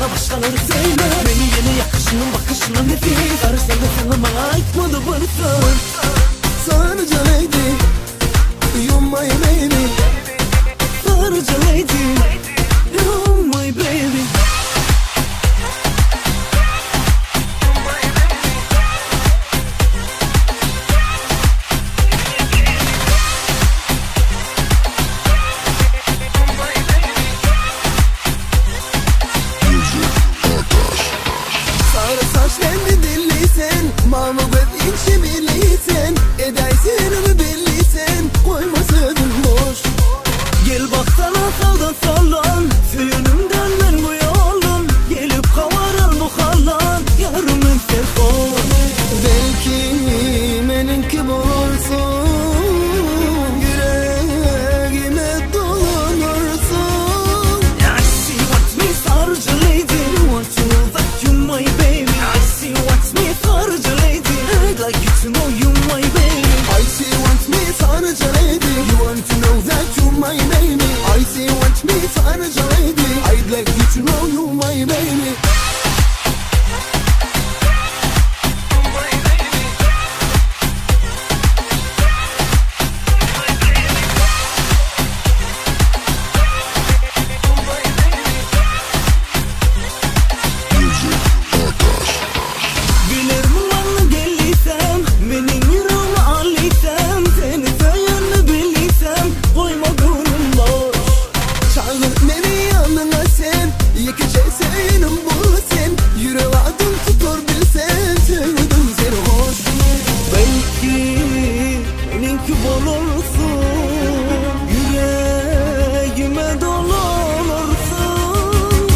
yana başkaları sevme. Beni yine yakışının bakışına nefis. Ararsan da sana bana aitmadı varsan. Sarıca lady, you're my baby. Sarıca lady, you're my baby. Sarı saçlarını dillisen, mavi gözün çiviliysen, edersin onu belliysen, koymasaydın boş. Gel baksana sağdan sallan, suyunumdan ben bu yolun. Gelip kavarın bu hallan, yarımın telefon. Belki benimki bulursun, yüreğime dolanırsın. I see what me sarıca lady, want to know that you my baby. I see what me sarıca lady, I'd like you to know you my baby. I see what me sarıca lady, you want to know that you my baby. I see what me sarıca lady, I'd like you to know you my baby. Bilir mi bana geldiysem, benim yüreğimi aldıysam, seni sayını bildiysem, koyma gönlüm boş. Çağır beni yanına sen, yıkacaksın bu sen. Yüreğe adım tutur bilsen, sevdim seni hoş. Belki benimki bulursun, yüreğime dolanırsın.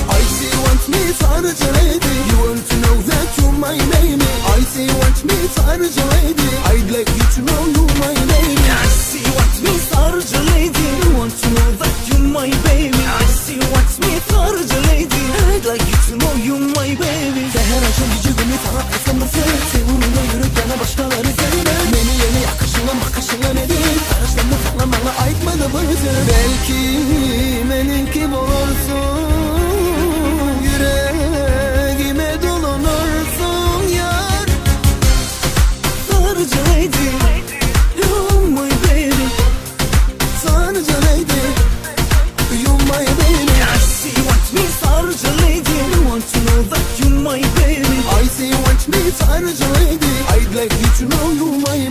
I see what me sarıca lady, you want to know that you my baby. I see what me sarıca lady, I'd like you to know you my baby. I see what me sarıca lady, want to know that you my baby. I see what me sarıca lady, I'd like you to know you my baby. Seher akşam gece beni sana etsem de sen, sevurumda yürek yana başkaları sevme. Beni yeni yakışına bakışına nedir? Sarıştan da sana bana aitmadı bırsın. Belki benimki bulursun, yüreğime dolanırsın yar. Sarıca lady, you're my baby. Sarıca lady, you're my baby. I see what me sarıca lady, want to know that you my baby. I see what me sarıca lady, I'd like you to know you my